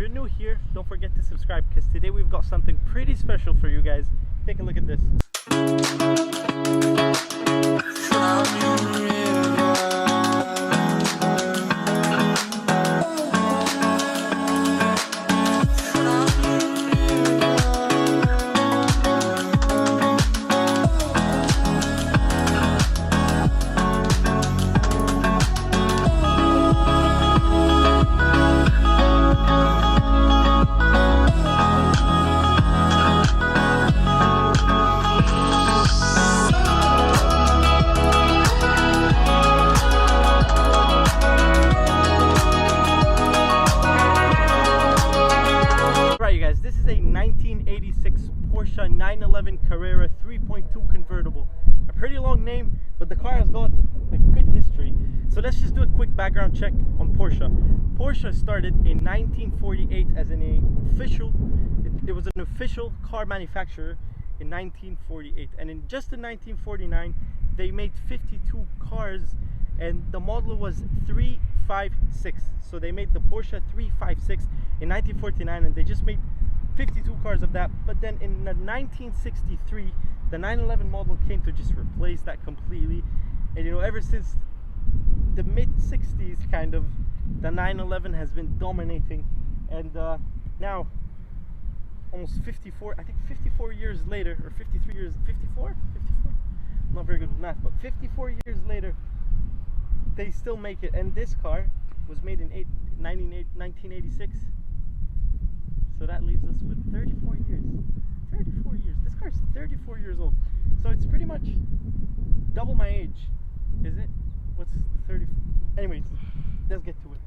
you're new here, don't forget to subscribe, because today we've got something pretty special for you guys. Take a look at this. This is a 1986 Porsche 911 Carrera 3.2 convertible. A pretty long name, but the car has got a good history. So let's just do a quick background check on Porsche. Porsche started in 1948 as it was an official car manufacturer in 1948, and in 1949 they made 52 cars, and the model was 356. So they made the Porsche 356 in 1949, and they just made 52 cars of that. But then in 1963 the 911 model came to just replace that completely, and ever since the mid 60s kind of, the 911 has been dominating. And now almost 54 years later, or 53 years, 54, not very good with math, but 54 years later they still make it. And this car was made in 1986. So that leaves us with 34 years. 34 years. This car's 34 years old. So it's pretty much double my age. Is it? What's 30? Anyways, let's get to it.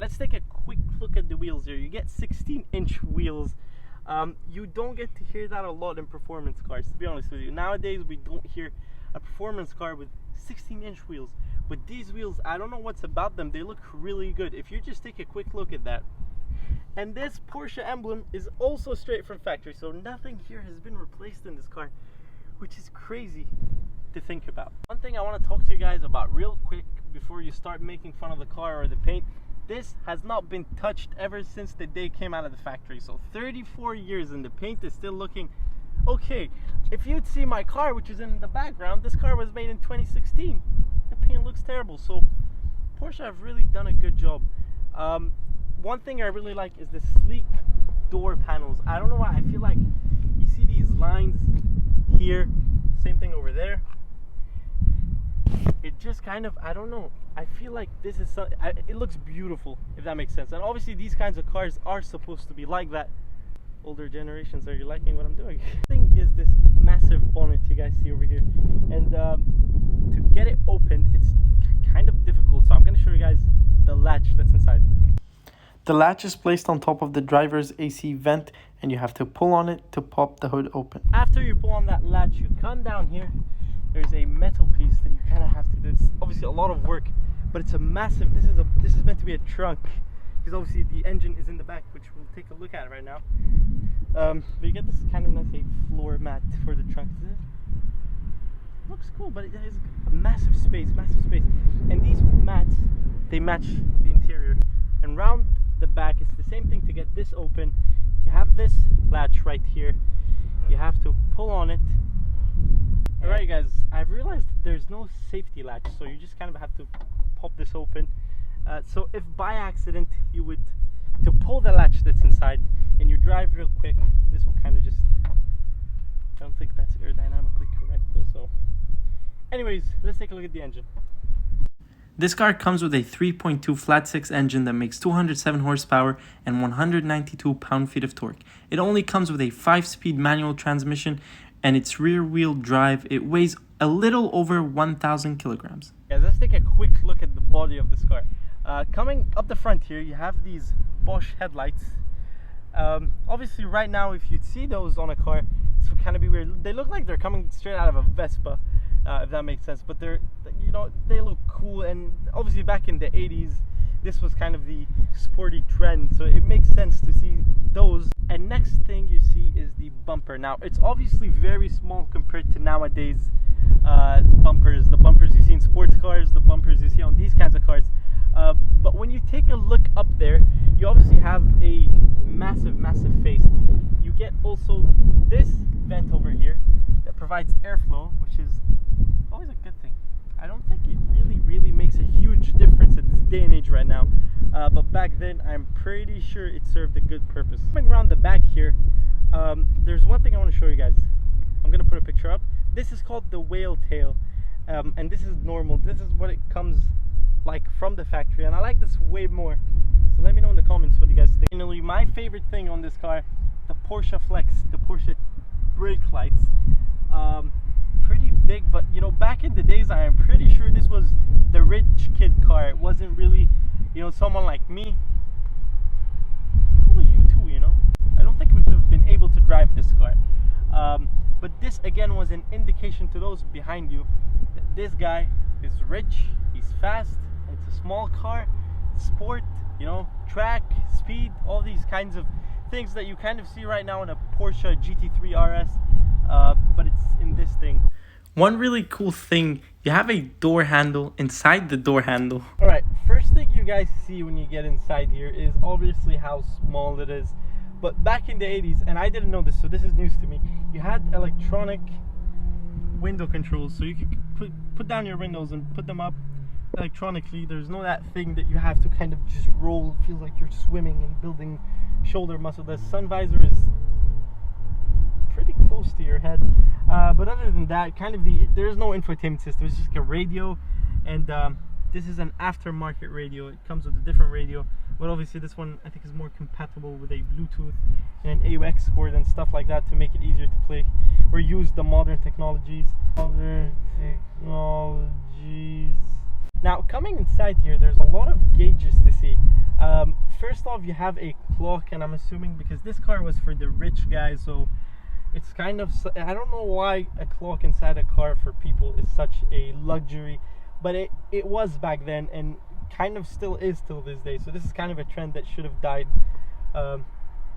Let's take a quick look at the wheels here. You get 16-inch wheels. You don't get to hear that a lot in performance cars, to be honest with you. Nowadays, we don't hear a performance car with 16-inch wheels. But these wheels, I don't know what's about them. They look really good. If you just take a quick look at that. And this Porsche emblem is also straight from factory, so nothing here has been replaced in this car, which is crazy to think about. One thing I want to talk to you guys about real quick before you start making fun of the car or the paint: this has not been touched ever since the day it came out of the factory. So 34 years and the paint is still looking okay. If you'd see my car, which is in the background, this car was made in 2016. The paint looks terrible. So Porsche have really done a good job. One thing I really like is the sleek door panels. I don't know why, I feel like you see these lines here, same thing over there. It just kind of, I don't know, I feel like this is it looks beautiful, if that makes sense. And obviously these kinds of cars are supposed to be like that. Older generations, are you liking what I'm doing? The thing is this massive bonnet you guys see over here, and to get it opened, it's kind of difficult. So I'm going to show you guys the latch that's inside. The latch is placed on top of the driver's AC vent, and you have to pull on it to pop the hood open. After you pull on that latch, you come down here. There's a metal piece that you kind of have to do. It's obviously a lot of work, but it's a massive, this is meant to be a trunk, because obviously the engine is in the back, which we'll take a look at right now. But you get this kind of nice floor mat for the trunk. It looks cool, but it has a massive space. And these mats, they match the interior. And round the back, it's the same thing to get this open. You have this latch right here. You have to pull on it. Alright guys, I've realized that there's no safety latch, so you just kind of have to pop this open. So if by accident you would to pull the latch that's inside and you drive real quick, this will kind of just, I don't think that's aerodynamically correct though. So anyways, let's take a look at the engine. This car comes with a 3.2 flat-six engine that makes 207 horsepower and 192 pound-feet of torque. It only comes with a 5-speed manual transmission, and its rear-wheel drive. It weighs a little over 1,000 kilograms. Guys, let's take a quick look at the body of this car. Coming up the front here, you have these Bosch headlights. Obviously, right now, if you'd see those on a car, this would kind of be weird. They look like they're coming straight out of a Vespa. If that makes sense, but they're, they look cool. And obviously back in the 80s, this was kind of the sporty trend, so it makes sense to see those. And next thing you see is the bumper. Now it's obviously very small compared to nowadays bumpers, the bumpers you see in sports cars, the bumpers you see on these kinds of cars. But when you take a look up there, you obviously have a get also this vent over here that provides airflow, which is always a good thing. I don't think it really makes a huge difference in this day and age right now, but back then I'm pretty sure it served a good purpose. Coming around the back here, there's one thing I want to show you guys. I'm gonna put a picture up. This is called the whale tail, and this is normal. This is what it comes like from the factory, and I like this way more. So let me know in the comments what you guys think. Finally, my favorite thing on this car, the Porsche Flex, the Porsche brake lights. Pretty big, but you know, back in the days, I am pretty sure this was the rich kid car. It wasn't really, you know, someone like me. Probably you too, you know. I don't think we could have been able to drive this car. But this again was an indication to those behind you that this guy is rich, he's fast, and it's a small car, sport, you know, track, speed, all these kinds of things that you kind of see right now in a Porsche GT3 RS, but it's in this thing. One really cool thing, you have a door handle inside the door handle. Alright, first thing you guys see when you get inside here is obviously how small it is. But back in the 80s, and I didn't know this, so this is news to me, you had electronic window controls, so you could put down your windows and put them up electronically. There's no that thing that you have to kind of just roll. It feels like you're swimming and building shoulder muscle. The sun visor is pretty close to your head, but other than that, kind of there's no infotainment system. It's just like a radio, and this is an aftermarket radio. It comes with a different radio, but obviously this one I think is more compatible with a Bluetooth and an AUX cord and stuff like that to make it easier to play or use the modern technologies. Now coming inside here, there's a lot of gauges to see. First off, you have a clock, and I'm assuming because this car was for the rich guys, so it's kind of, I don't know why a clock inside a car for people is such a luxury, but it was back then and kind of still is till this day. So this is kind of a trend that should have died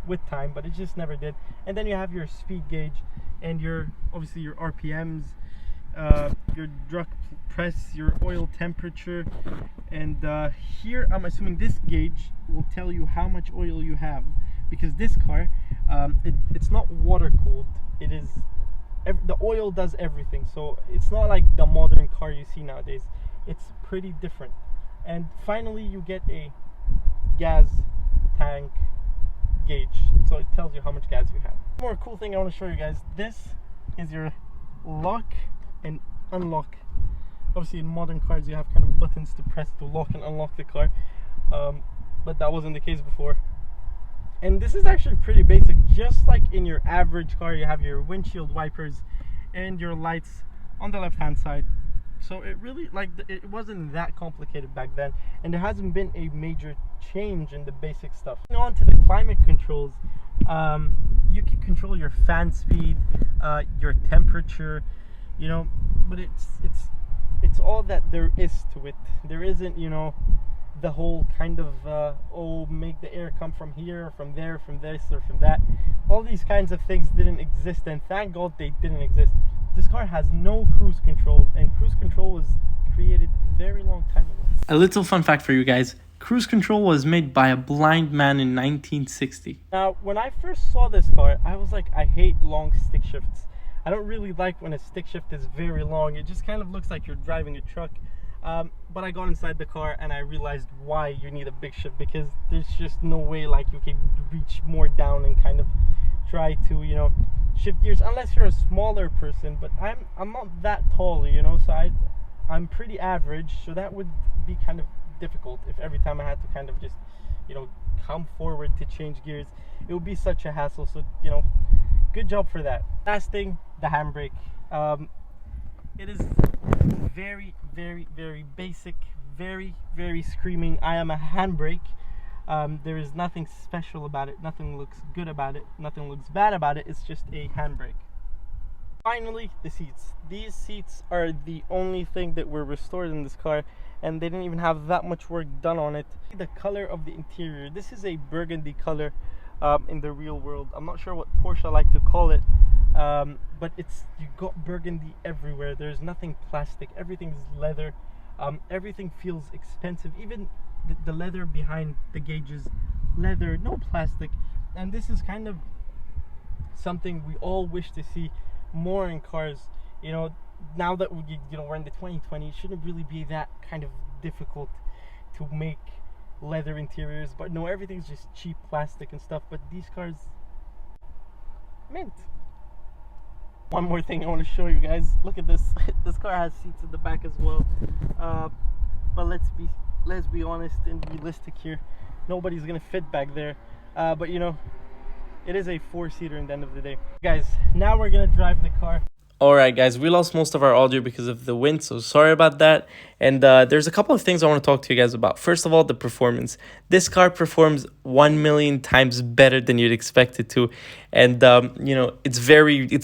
with time, but it just never did. And then you have your speed gauge and your obviously your RPMs, your drug press, your oil temperature, and here I'm assuming this gauge will tell you how much oil you have, because this car it's not water cooled. It is the oil does everything, so it's not like the modern car you see nowadays. It's pretty different. And finally you get a gas tank gauge, so it tells you how much gas you have. One more cool thing I want to show you guys, this is your lock and unlock. Obviously in modern cars you have kind of buttons to press to lock and unlock the car, but that wasn't the case before. And this is actually pretty basic. Just like in your average car, you have your windshield wipers and your lights on the left hand side. So it really, like, it wasn't that complicated back then, and there hasn't been a major change in the basic stuff. Moving on to the climate controls, you can control your fan speed, your temperature, you know, but it's all that there is to it. There isn't, you know, the whole kind of oh, make the air come from here, from there, from this or from that. All these kinds of things didn't exist, and thank God they didn't exist. This car has no cruise control, and cruise control was created a very long time ago. A little fun fact for you guys, cruise control was made by a blind man in 1960. Now when I first saw this car, I was like, I hate long stick shifts. I don't really like when a stick shift is very long. It just kind of looks like you're driving a truck. But I got inside the car and I realized why you need a big shift, because there's just no way like you can reach more down and kind of try to, you know, shift gears unless you're a smaller person. But I'm not that tall, you know, so I'm pretty average, so that would be kind of difficult if every time I had to kind of just, you know, come forward to change gears. It would be such a hassle. So, you know, good job for that. Last thing, the handbrake. It is very, very, very basic, very, very screaming I am a handbrake. There is nothing special about it, nothing looks good about it, nothing looks bad about it. It's just a handbrake. Finally, the seats. These seats are the only thing that were restored in this car, and they didn't even have that much work done on it. The color of the interior, this is a burgundy color in the real world. I'm not sure what Porsche like to call it, but you got burgundy everywhere. There's nothing plastic, everything is leather. Everything feels expensive, even the leather behind the gauges, leather, no plastic. And this is kind of something we all wish to see more in cars. You know, now that we're in the 2020, it shouldn't really be that kind of difficult to make leather interiors. But no, everything's just cheap plastic and stuff. But these cars, mint. One more thing I want to show you guys. Look at this. This car has seats in the back as well. But let's be honest and realistic here. Nobody's gonna fit back there. But you know, it is a 4-seater in the end of the day. Guys, now we're gonna drive the car. Alright guys, we lost most of our audio because of the wind, so sorry about that. And there's a couple of things I want to talk to you guys about. First of all, the performance. This car performs 1,000,000 times better than you'd expect it to. And you know, it's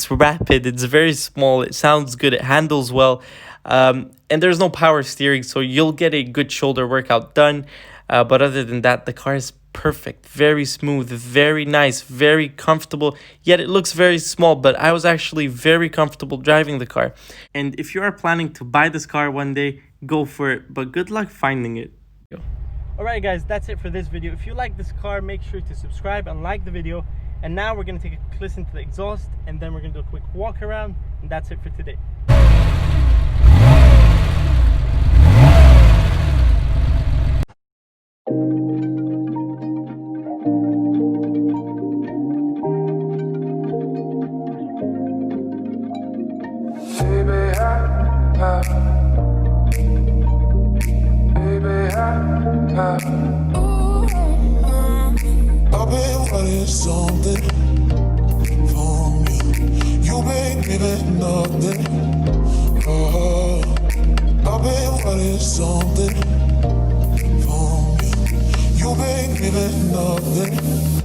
rapid, it's very small, it sounds good, it handles well. And there's no power steering, so you'll get a good shoulder workout done. But other than that, the car is perfect, very smooth, very nice, very comfortable, yet it looks very small, but I was actually very comfortable driving the car. And if you are planning to buy this car one day, go for it, but good luck finding it. Alright guys, that's it for this video. If you like this car, make sure to subscribe and like the video. And now we're going to take a listen to the exhaust, and then we're going to do a quick walk around, and that's it for today. I've been wanting something from you. You ain't giving nothing. I've been wanting something from you. You ain't giving nothing.